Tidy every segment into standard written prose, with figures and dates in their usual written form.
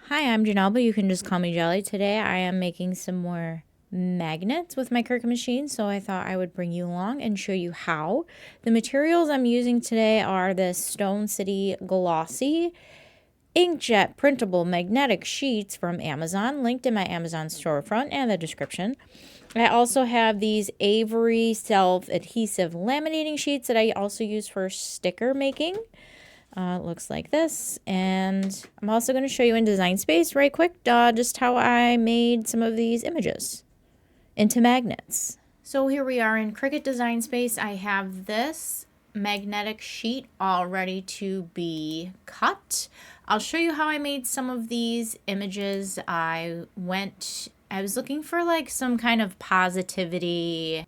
Hi, I'm Janelle, but you can just call me Jelly. Today I am making some more magnets with my Cricut machine, so I thought I would bring you along and show you how. The materials I'm using today are this Stone City Glossy inkjet printable magnetic sheets from Amazon, linked in my Amazon storefront and the description. I also have these Avery self-adhesive laminating sheets that I also use for sticker making. It looks like this, and I'm also going to show you in Design Space right quick just how I made some of these images into magnets. So here we are in Cricut Design Space. I have this magnetic sheet all ready to be cut. I'll show you how I made some of these images. I was looking for like some kind of positivity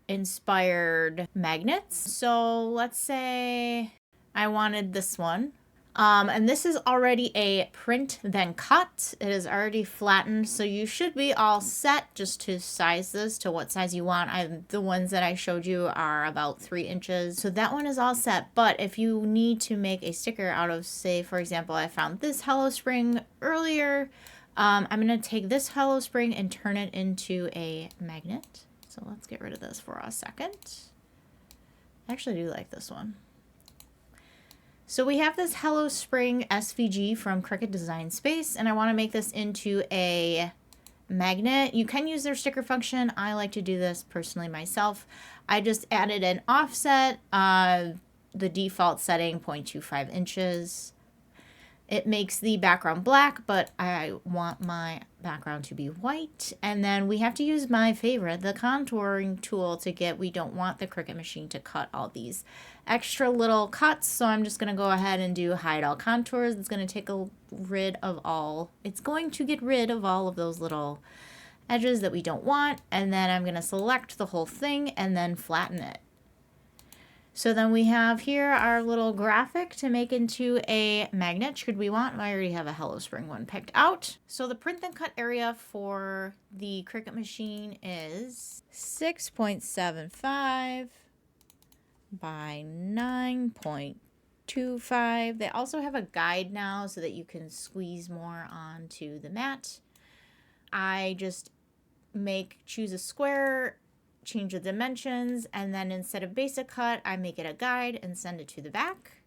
inspired magnets. So let's say I wanted this one. And this is already a print then cut. It is already flattened, so you should be all set just to size this to what size you want. The ones that I showed you are about 3 inches, so that one is all set. But if you need to make a sticker out of, say, for example, I found this Hello Spring earlier, I'm going to take this Hello Spring and turn it into a magnet. So let's get rid of this for a second. I actually do like this one. So we have this Hello Spring SVG from Cricut Design Space, and I want to make this into a magnet. You can use their sticker function. I like to do this personally myself. I just added an offset, the default setting 0.25 inches. It makes the background black, but I want my background to be white. And then we have to use my favorite, the contouring tool, we don't want the Cricut machine to cut all these extra little cuts. So I'm just going to go ahead and do hide all contours. It's going to get rid of all of those little edges that we don't want. And then I'm going to select the whole thing and then flatten it. So then we have here our little graphic to make into a magnet should we want. I already have a Hello Spring one picked out. So the print and cut area for the Cricut machine is 6.75 by 9.25. They also have a guide now so that you can squeeze more onto the mat. I just choose a square, change the dimensions, and then instead of basic cut, I make it a guide and send it to the back.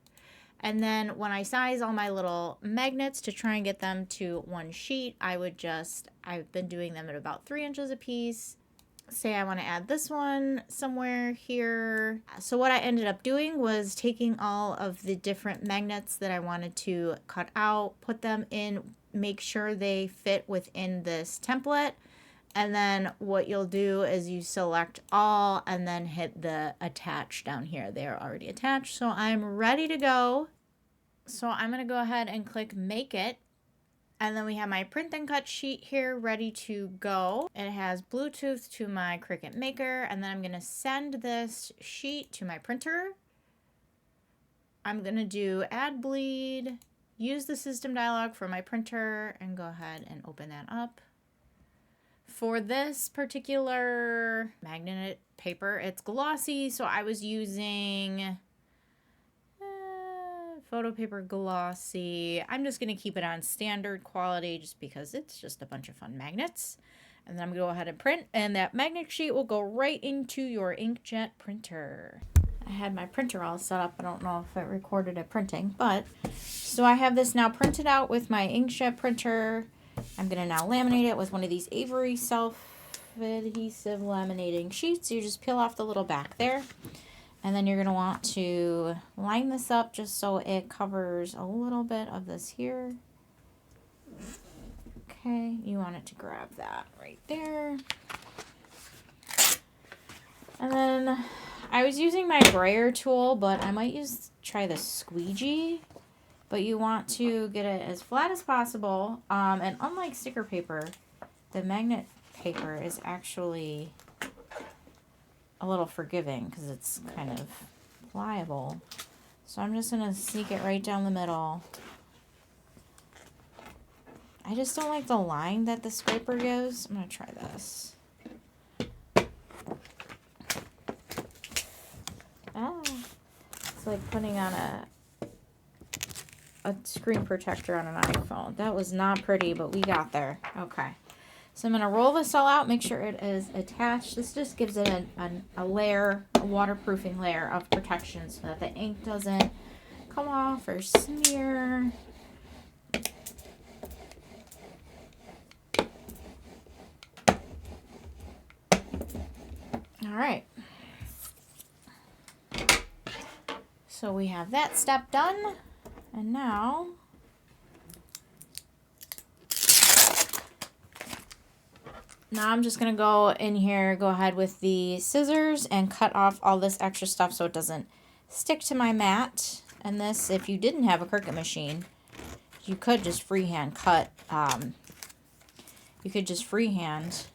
And then when I size all my little magnets to try and get them to one sheet, I've been doing them at about 3 inches a piece. Say I want to add this one somewhere here. So what I ended up doing was taking all of the different magnets that I wanted to cut out, put them in, make sure they fit within this template. And then what you'll do is you select all and then hit the attach down here. They are already attached. So I'm ready to go. So I'm going to go ahead and click Make It. And then we have my print and cut sheet here ready to go. It has Bluetooth to my Cricut Maker. And then I'm going to send this sheet to my printer. I'm going to do Add Bleed, use the system dialog for my printer, and go ahead and open that up. For this particular magnet paper, it's glossy, so I was using photo paper glossy. I'm just going to keep it on standard quality just because it's just a bunch of fun magnets. And then I'm going to go ahead and print, and that magnet sheet will go right into your inkjet printer. I had my printer all set up. I don't know if it recorded it printing, but so I have this now printed out with my inkjet printer. I'm going to now laminate it with one of these Avery self-adhesive laminating sheets. You just peel off the little back there. And then you're going to want to line this up just so it covers a little bit of this here. Okay, you want it to grab that right there. And then I was using my brayer tool, but I might try the squeegee. But you want to get it as flat as possible. And unlike sticker paper, the magnet paper is actually a little forgiving because it's kind of pliable. So I'm just going to sneak it right down the middle. I just don't like the line that the scraper gives. I'm going to try this. It's like putting on a a screen protector on an iPhone. That was not pretty, but we got there. Okay. So I'm going to roll this all out, make sure it is attached. This just gives it a layer, a waterproofing layer of protection so that the ink doesn't come off or smear. All right. So we have that step done. And now I'm just going to go in here, go ahead with the scissors and cut off all this extra stuff so it doesn't stick to my mat. And this, if you didn't have a Cricut machine, you could just freehand cut. You could just freehand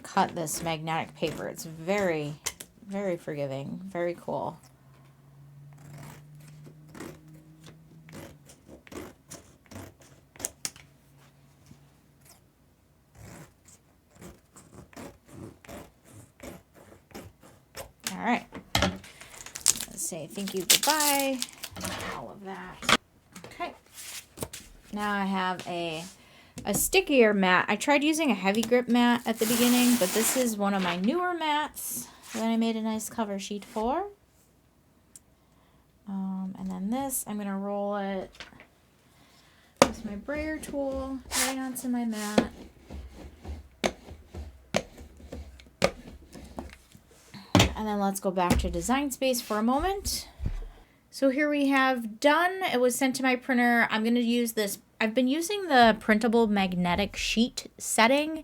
cut this magnetic paper. It's very, very forgiving, very cool. All right, let's say thank you, goodbye, all of that. Okay, now I have a stickier mat. I tried using a heavy grip mat at the beginning, but this is one of my newer mats that I made a nice cover sheet for. And then this, I'm gonna roll it with my brayer tool right onto my mat. And then let's go back to Design Space for a moment. So here we have done. It was sent to my printer. I'm going to use this. I've been using the printable magnetic sheet setting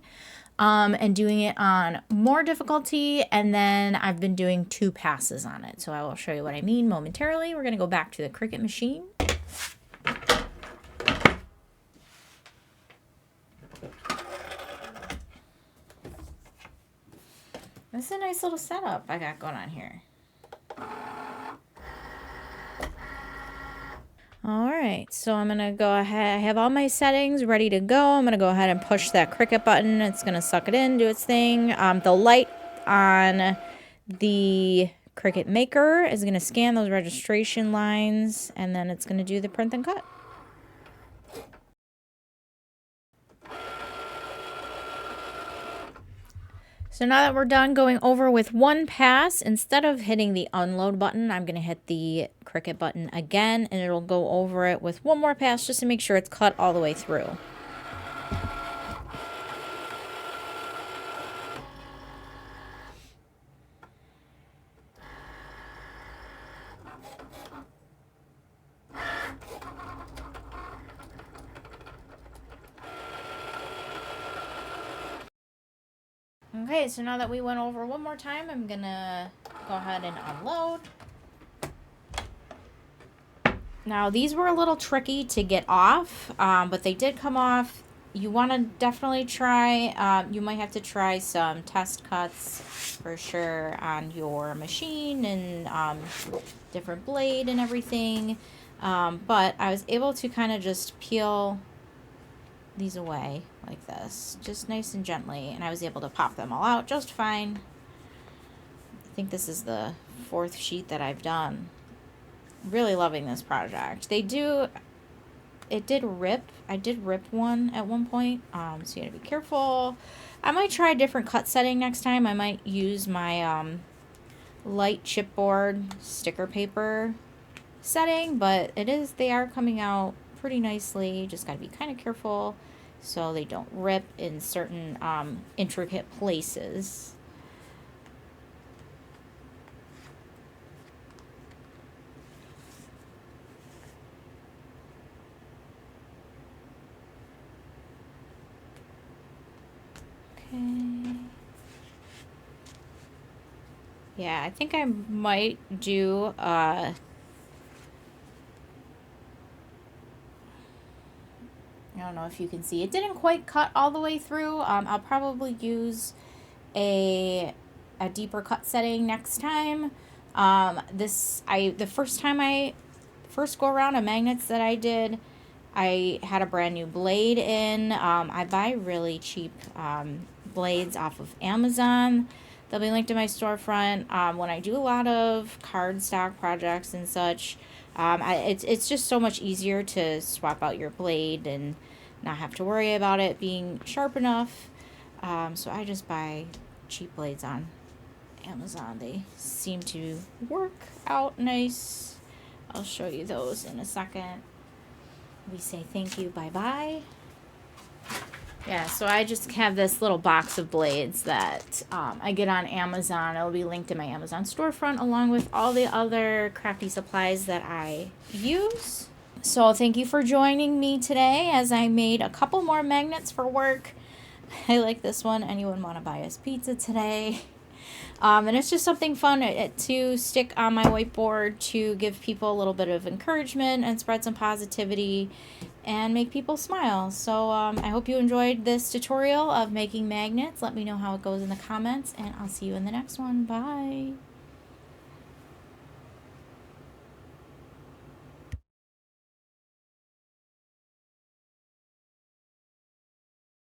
and doing it on more difficulty. And then I've been doing 2 passes on it. So I will show you what I mean momentarily. We're going to go back to the Cricut machine. This is a nice little setup I got going on here. All right, so I'm gonna go ahead. I have all my settings ready to go. I'm gonna go ahead and push that Cricut button. It's gonna suck it in, do its thing. The light on the Cricut Maker is gonna scan those registration lines, and then it's gonna do the print and cut. So now that we're done going over with 1 pass, instead of hitting the unload button, I'm going to hit the Cricut button again, and it'll go over it with 1 more pass just to make sure it's cut all the way through. Okay, so now that we went over 1 more time, I'm gonna go ahead and unload. Now, these were a little tricky to get off, but they did come off. You want to definitely try, you might have to try some test cuts for sure on your machine and different blade and everything. But I was able to kind of just peel these away like this, just nice and gently, and I was able to pop them all out just fine. I think this is the 4th sheet that I've done. Really loving this project. It did rip. I did rip one at one point, so you gotta be careful. I might try a different cut setting next time. I might use my light chipboard sticker paper setting, but they are coming out pretty nicely. Just gotta be kind of careful so they don't rip in certain intricate places. Okay. Yeah, I think I might do I don't know if you can see. It didn't quite cut all the way through. I'll probably use a deeper cut setting next time. The first go around of magnets that I did, I had a brand new blade in. I buy really cheap blades off of Amazon. They'll be linked in my storefront. When I do a lot of cardstock projects and such, It's just so much easier to swap out your blade and not have to worry about it being sharp enough. So I just buy cheap blades on Amazon. They seem to work out nice. I'll show you those in a second. We say thank you, bye-bye. Yeah, so I just have this little box of blades that I get on Amazon. It'll be linked in my Amazon storefront along with all the other crafty supplies that I use. So thank you for joining me today as I made a couple more magnets for work. I like this one. Anyone want to buy us pizza today? And it's just something fun to stick on my whiteboard to give people a little bit of encouragement and spread some positivity and make people smile. So I hope you enjoyed this tutorial of making magnets. Let me know how it goes in the comments, and I'll see you in the next one. Bye.